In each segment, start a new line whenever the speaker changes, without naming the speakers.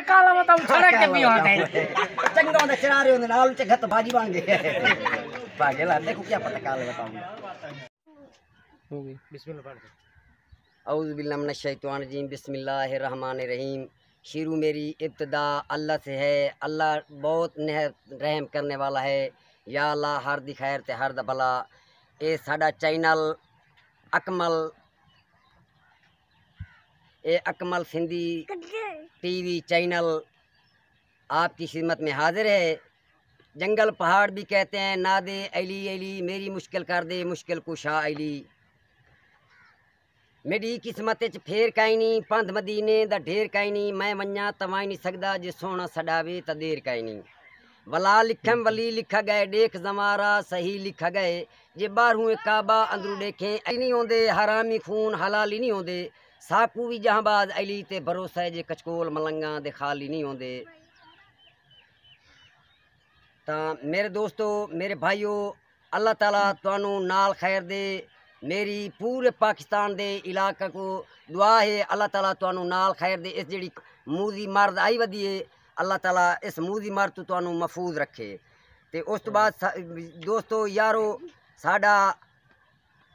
तेरे काला बताऊं छड़क के पियो है
चंगा होंदा चरारे होंदे आलू च घत भाजी बन गई पागल देखो क्या पता काले बताऊं
बिस्मिल्लाह पढ़
औज़ु बिल्लाहि मिनश शैतानिर रजीम बिस्मिल्लाहिर रहमानिर रहीम। शुरू मेरी इब्तिदा अल्लाह से है। अल्लाह बहुत रहम करने वाला है। या अल्लाह हर दी खैर ते हर दा भला। ये साडा channel Akmal Sindhi TV channel आपकी खिदमत में हाजिर है। जंगल पहाड़ भी कहते हैं नादे अली अली मेरी मुश्किल कर दे मुश्किल कुशा अली। मेरी किस्मत च फेर काई नहीं पंध मदीने दा ढेर काई नहीं मैं वन्या तवाई नहीं सकदा जे सोना सडावे त देर काई नहीं। वला लिखम वली लिखा गए देख जमारा सही लिखा गए जे बाहरों काबा अंदरू देखें नहीं होंदे हरामी खून हलाली नहीं होंदे साकू भी जहांबाज अली ते भरोसा है जे कचकोल मलंगा दे खाली नहीं होंदे। तां मेरे दोस्तों मेरे भाइयों अल्लाह ताला तुहानू नाल खैर दे। मेरी पूरे पाकिस्तान दे इलाका को दुआ है अल्लाह ताला तुहानू नाल खैर दे। इस जिहड़ी मूदी मर्द आई वधी है अल्लाह ताला इस मूदी मर्द तो तुहानू महफूज रखे। ते उस तो बाद दोस्तों यारो साडा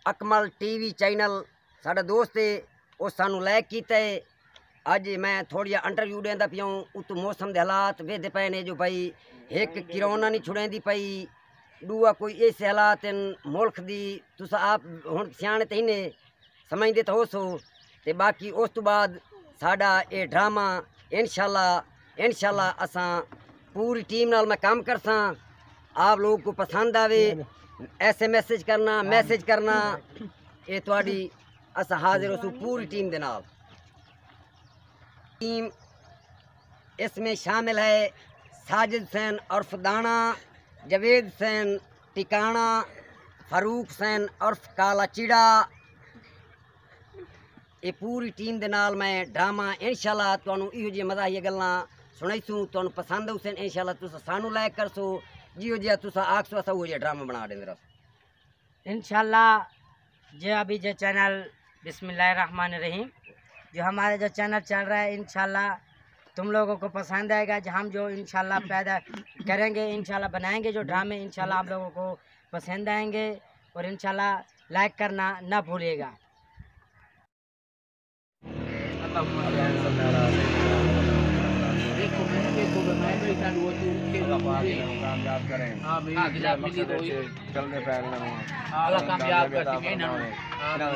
अकमल टीवी चैनल साडा दोस्त है उस सानू लाइक कीता है। अज मैं थोड़ी इंटरव्यू देंदा पिया उत मौसम के हालात वेदे पे ने जो भाई एक किरोना नहीं छुड़ेंदी पई दूआ कोई ऐसे हालात मुल्क दी तुस आप हुण सियाणे ते इन्ने समझदे तो हो सो। ते बाकी उस तो बाद साडा ये ड्रामा इंशाल्लाह असां पूरी टीम नाल मैं काम करसां। आप लोग को पसंद आवे ऐसे मैसेज करना ये तुहाडी असां हाजिर होसू पूरी टीम दे नाल। टीम इसमें शामिल है साजिद हुसैन उर्फ दाना, जवेद हुसैन टिकाना, फारूक हुसैन उर्फ काला चिड़ा। ये पूरी टीम दे नाल मैं ड्रामा इंशाल्लाह तुहानू इहो जिही मज़ाहिया गल्लां सुनाईसूं तुहानू पसंद हुसैन इंशाल्लाह तुस सानू लाइक करसो जिहो जिहा तुस आखसो असां उहो जिहा ड्रामा बना देंदे रहो
इंशाल्लाह। जो अभी जो चैनल बिस्मिल्लाहिर्रहमानिर्रहीम जो हमारे जो चैनल चल रहा है इंशाल्लाह तुम लोगों को पसंद आएगा। जो हम जो इंशाल्लाह पैदा करेंगे इंशाल्लाह बनाएंगे जो ड्रामे इंशाल्लाह आप लोगों को पसंद आएंगे और इंशाल्लाह लाइक करना ना भूलिएगा।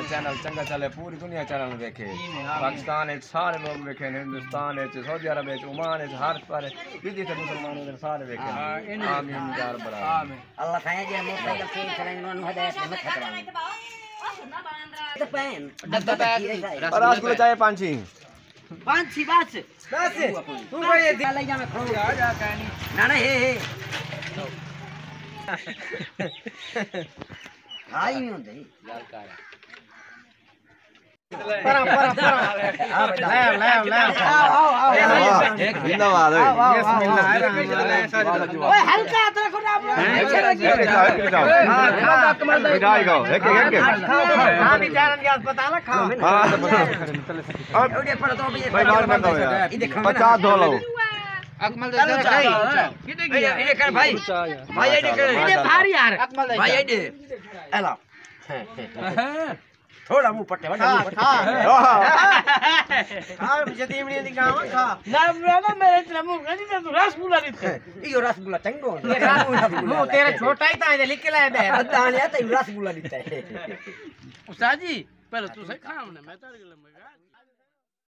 चैनल चंगा चले पूरी दुनिया चैनल देखे पाकिस्तान सारे लोग देखे हिंदुस्तान सऊदी अरब ओमान हर पर विधि से मुसलमानों सारे देखे। आमीन या रब्बल आलमीन।
अल्लाह खाए जे मोटा के चलन हदायत में खतरा तो पैन डब्बा
पर रसगुल्ला चाहे पांची
बस तू कोई ये ले जा मैं खाऊंगा आ जा कहनी ना ना हे आई नहीं होंदे यार का परा ले आओ
जिंदाबाद
ओए हल्का अदरक को आप
मिठाई खाओ एक
हां बेचारन के अस्पताल खाओ
हां
और पर तो
भाई बात मत दो यार 50 दो लो
अकमल दे भाई कितने किया
ये कर भाई ये कर ये भारी यार अकमल भाई ये एला थोड़ा मुंह पट्टे खा जदीमणी दी गांव खा
ना मेरे इतना मुंह नहीं तो रसगुल्ला दिते
यो रसगुल्ला चंगो
मुंह तेरा छोटा ही था लिख के लाया दे
बदानिया ते रसगुल्ला दिता है
उस्ताद जी पहले तू सही खाओ ना मैं तो